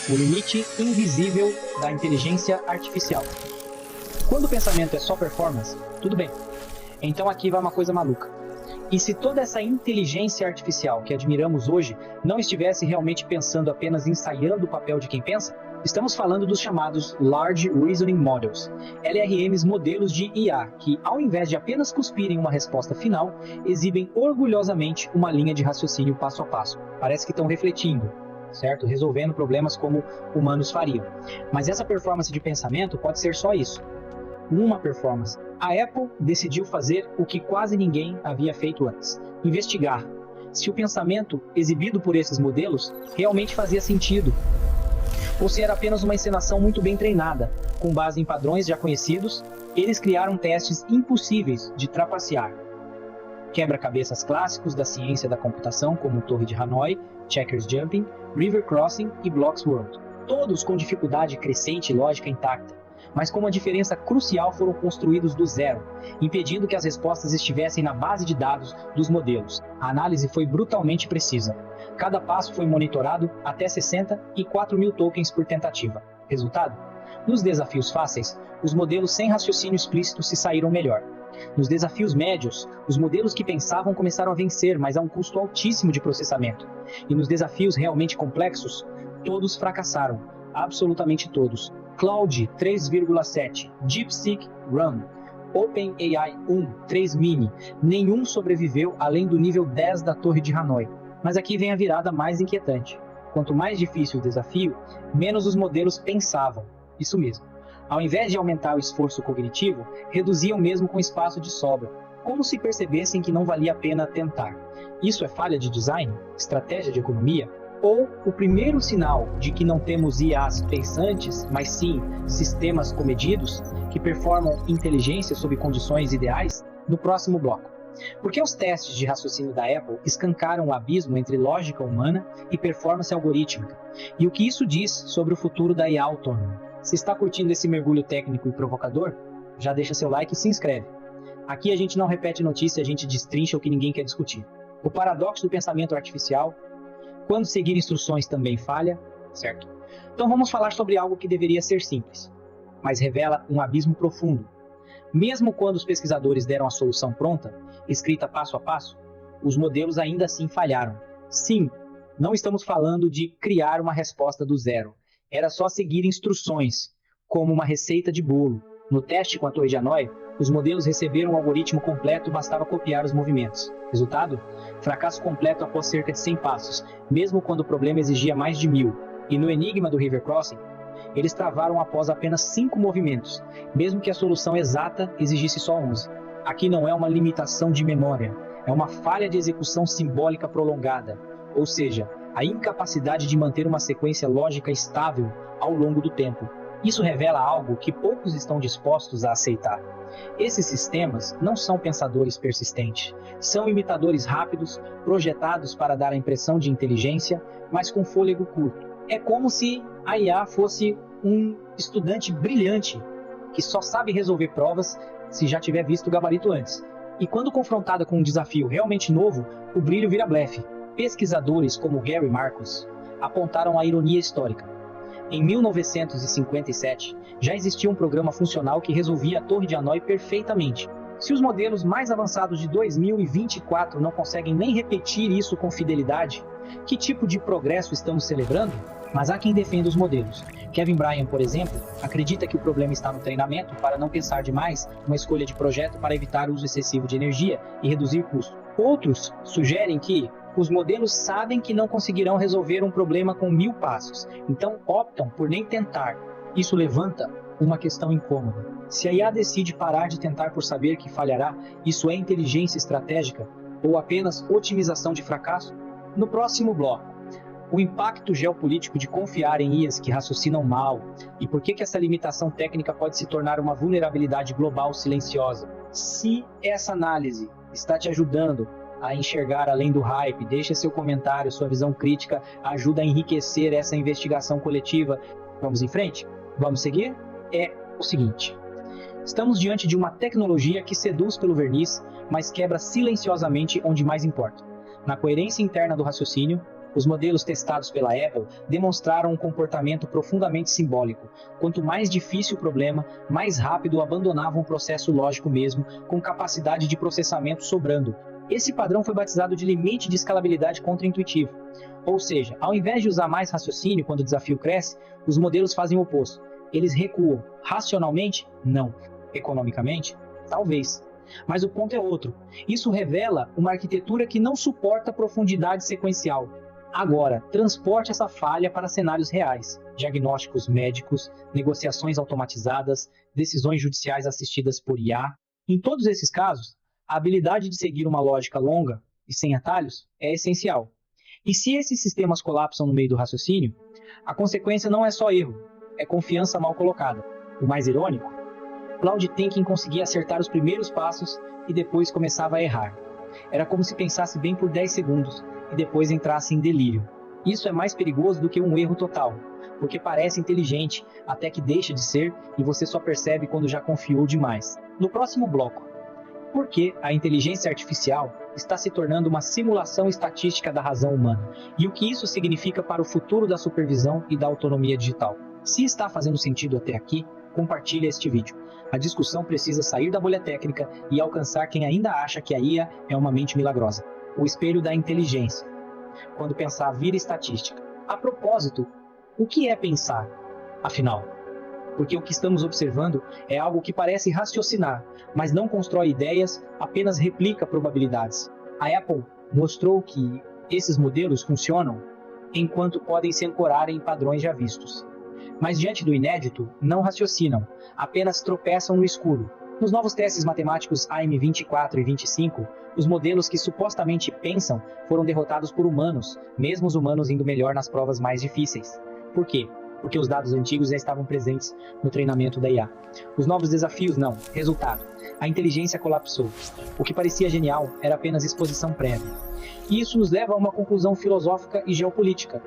o limite invisível da inteligência artificial. Quando o pensamento é só performance, tudo bem. Então aqui vai uma coisa maluca. E se toda essa inteligência artificial que admiramos hoje não estivesse realmente pensando, apenas ensaiando o papel de quem pensa? Estamos falando dos chamados Large Reasoning Models, LRMs, modelos de IA, que ao invés de apenas cuspirem uma resposta final, exibem orgulhosamente uma linha de raciocínio passo a passo. Parece que estão refletindo, certo? Resolvendo problemas como humanos fariam. Mas essa performance de pensamento pode ser só isso. Uma performance. A Apple decidiu fazer o que quase ninguém havia feito antes: investigar se o pensamento exibido por esses modelos realmente fazia sentido, ou se era apenas uma encenação muito bem treinada. Com base em padrões já conhecidos, eles criaram testes impossíveis de trapacear. Quebra-cabeças clássicos da ciência da computação, como Torre de Hanoi, Checkers Jumping, River Crossing e Blocks World. Todos com dificuldade crescente e lógica intacta, mas com uma diferença crucial: foram construídos do zero, impedindo que as respostas estivessem na base de dados dos modelos. A análise foi brutalmente precisa. Cada passo foi monitorado até 64 mil tokens por tentativa. Resultado? Nos desafios fáceis, os modelos sem raciocínio explícito se saíram melhor. Nos desafios médios, os modelos que pensavam começaram a vencer, mas a um custo altíssimo de processamento. E nos desafios realmente complexos, todos fracassaram. Absolutamente todos. Claude 3,7, DeepSeek Run, OpenAI 3 Mini, nenhum sobreviveu além do nível 10 da Torre de Hanoi. Mas aqui vem a virada mais inquietante. Quanto mais difícil o desafio, menos os modelos pensavam. Isso mesmo. Ao invés de aumentar o esforço cognitivo, reduziam mesmo com espaço de sobra, como se percebessem que não valia a pena tentar. Isso é falha de design? Estratégia de economia? Ou o primeiro sinal de que não temos IAs pensantes, mas sim sistemas comedidos que performam inteligência sob condições ideais? No próximo bloco. Porque os testes de raciocínio da Apple escancaram o abismo entre lógica humana e performance algorítmica? E o que isso diz sobre o futuro da IA autônoma? Se está curtindo esse mergulho técnico e provocador, já deixa seu like e se inscreve. Aqui a gente não repete notícia, a gente destrincha o que ninguém quer discutir. O paradoxo do pensamento artificial: quando seguir instruções também falha, certo? Então vamos falar sobre algo que deveria ser simples, mas revela um abismo profundo. Mesmo quando os pesquisadores deram a solução pronta, escrita passo a passo, os modelos ainda assim falharam. Sim, não estamos falando de criar uma resposta do zero. Era só seguir instruções, como uma receita de bolo. No teste com a Torre de Hanoi, os modelos receberam um algoritmo completo e bastava copiar os movimentos. Resultado? Fracasso completo após cerca de 100 passos, mesmo quando o problema exigia mais de 1000. E no enigma do River Crossing, eles travaram após apenas 5 movimentos, mesmo que a solução exata exigisse só 11. Aqui não é uma limitação de memória, é uma falha de execução simbólica prolongada, ou seja, a incapacidade de manter uma sequência lógica estável ao longo do tempo. Isso revela algo que poucos estão dispostos a aceitar. Esses sistemas não são pensadores persistentes, são imitadores rápidos, projetados para dar a impressão de inteligência, mas com fôlego curto. É como se a IA fosse um estudante brilhante, que só sabe resolver provas se já tiver visto o gabarito antes. E quando confrontada com um desafio realmente novo, o brilho vira blefe. Pesquisadores como Gary Marcus apontaram a ironia histórica. Em 1957, já existia um programa funcional que resolvia a Torre de Hanoi perfeitamente. Se os modelos mais avançados de 2024 não conseguem nem repetir isso com fidelidade, que tipo de progresso estamos celebrando? Mas há quem defenda os modelos. Kevin Bryan, por exemplo, acredita que o problema está no treinamento para não pensar demais, uma escolha de projeto para evitar o uso excessivo de energia e reduzir custo. Outros sugerem que os modelos sabem que não conseguirão resolver um problema com 1000 passos, então optam por nem tentar. Isso levanta uma questão incômoda. Se a IA decide parar de tentar por saber que falhará, isso é inteligência estratégica ou apenas otimização de fracasso? No próximo bloco, o impacto geopolítico de confiar em IAs que raciocinam mal e por que essa limitação técnica pode se tornar uma vulnerabilidade global silenciosa. Se essa análise está te ajudando a enxergar além do hype, deixa seu comentário, sua visão crítica ajuda a enriquecer essa investigação coletiva. Vamos em frente? Vamos seguir? É o seguinte: estamos diante de uma tecnologia que seduz pelo verniz, mas quebra silenciosamente onde mais importa: na coerência interna do raciocínio, Os modelos testados pela Apple demonstraram um comportamento profundamente simbólico. Quanto mais difícil o problema, mais rápido abandonavam o processo lógico mesmo, com capacidade de processamento sobrando. Esse padrão foi batizado de limite de escalabilidade contraintuitivo. Ou seja, ao invés de usar mais raciocínio quando o desafio cresce, os modelos fazem o oposto. Eles recuam. Racionalmente? Não. Economicamente? Talvez. Mas o ponto é outro. Isso revela uma arquitetura que não suporta profundidade sequencial. Agora, transporte essa falha para cenários reais. Diagnósticos médicos, negociações automatizadas, decisões judiciais assistidas por IA. Em todos esses casos, a habilidade de seguir uma lógica longa e sem atalhos é essencial. E se esses sistemas colapsam no meio do raciocínio, a consequência não é só erro, é confiança mal colocada. O mais irônico, Cloud Thinking conseguia acertar os primeiros passos e depois começava a errar. Era como se pensasse bem por 10 segundos e depois entrasse em delírio. Isso é mais perigoso do que um erro total, porque parece inteligente até que deixa de ser e você só percebe quando já confiou demais. No próximo bloco, por que a inteligência artificial está se tornando uma simulação estatística da razão humana e o que isso significa para o futuro da supervisão e da autonomia digital. Se está fazendo sentido até aqui, compartilhe este vídeo. A discussão precisa sair da bolha técnica e alcançar quem ainda acha que a IA é uma mente milagrosa. O espelho da inteligência. Quando pensar vira estatística. A propósito, o que é pensar, afinal? Porque o que estamos observando é algo que parece raciocinar, mas não constrói ideias, apenas replica probabilidades. A Apple mostrou que esses modelos funcionam enquanto podem se ancorar em padrões já vistos. Mas diante do inédito, não raciocinam, apenas tropeçam no escuro. Nos novos testes matemáticos AM24 e 25, os modelos que supostamente pensam foram derrotados por humanos, mesmo os humanos indo melhor nas provas mais difíceis. Por quê? Porque os dados antigos já estavam presentes no treinamento da IA. Os novos desafios não. Resultado: a inteligência colapsou. O que parecia genial era apenas exposição prévia. E isso nos leva a uma conclusão filosófica e geopolítica.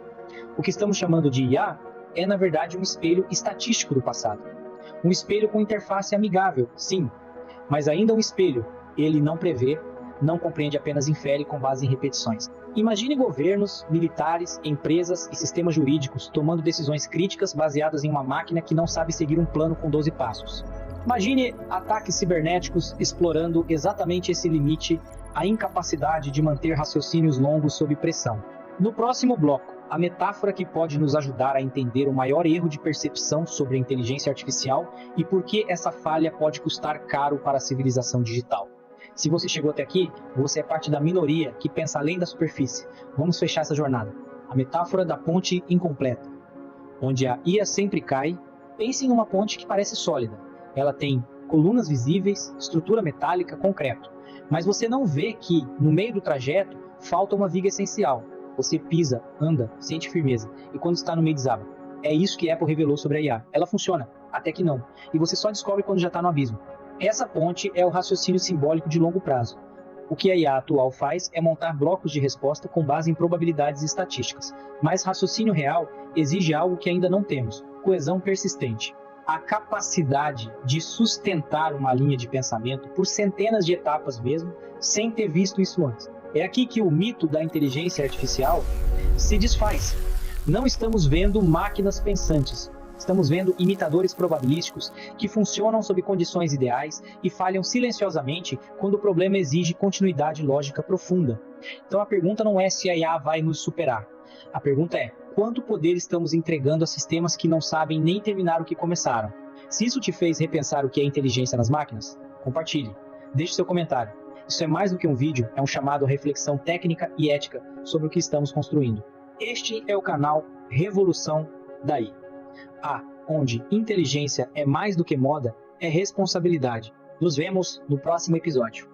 O que estamos chamando de IA é, na verdade, um espelho estatístico do passado. Um espelho com interface amigável, sim, mas ainda um espelho. Ele não prevê, não compreende, apenas infere com base em repetições. Imagine governos, militares, empresas e sistemas jurídicos tomando decisões críticas baseadas em uma máquina que não sabe seguir um plano com 12 passos. Imagine ataques cibernéticos explorando exatamente esse limite, a incapacidade de manter raciocínios longos sob pressão. No próximo bloco, a metáfora que pode nos ajudar a entender o maior erro de percepção sobre a inteligência artificial e por que essa falha pode custar caro para a civilização digital. Se você chegou até aqui, você é parte da minoria que pensa além da superfície. Vamos fechar essa jornada. A metáfora da ponte incompleta. Onde a IA sempre cai, pense em uma ponte que parece sólida. Ela tem colunas visíveis, estrutura metálica, concreto. Mas você não vê que, no meio do trajeto, falta uma viga essencial. Você pisa, anda, sente firmeza, e quando está no meio desaba. É isso que a Apple revelou sobre a IA. Ela funciona, até que não. E você só descobre quando já está no abismo. Essa ponte é o raciocínio simbólico de longo prazo. O que a IA atual faz é montar blocos de resposta com base em probabilidades estatísticas. Mas raciocínio real exige algo que ainda não temos: coesão persistente. A capacidade de sustentar uma linha de pensamento por centenas de etapas mesmo, sem ter visto isso antes. É aqui que o mito da inteligência artificial se desfaz. Não estamos vendo máquinas pensantes. Estamos vendo imitadores probabilísticos que funcionam sob condições ideais e falham silenciosamente quando o problema exige continuidade lógica profunda. Então a pergunta não é se a IA vai nos superar. A pergunta é: quanto poder estamos entregando a sistemas que não sabem nem terminar o que começaram? Se isso te fez repensar o que é inteligência nas máquinas, compartilhe. Deixe seu comentário. Isso é mais do que um vídeo, é um chamado à reflexão técnica e ética sobre o que estamos construindo. Este é o canal Revolução da IA. Onde inteligência é mais do que moda, é responsabilidade. Nos vemos no próximo episódio.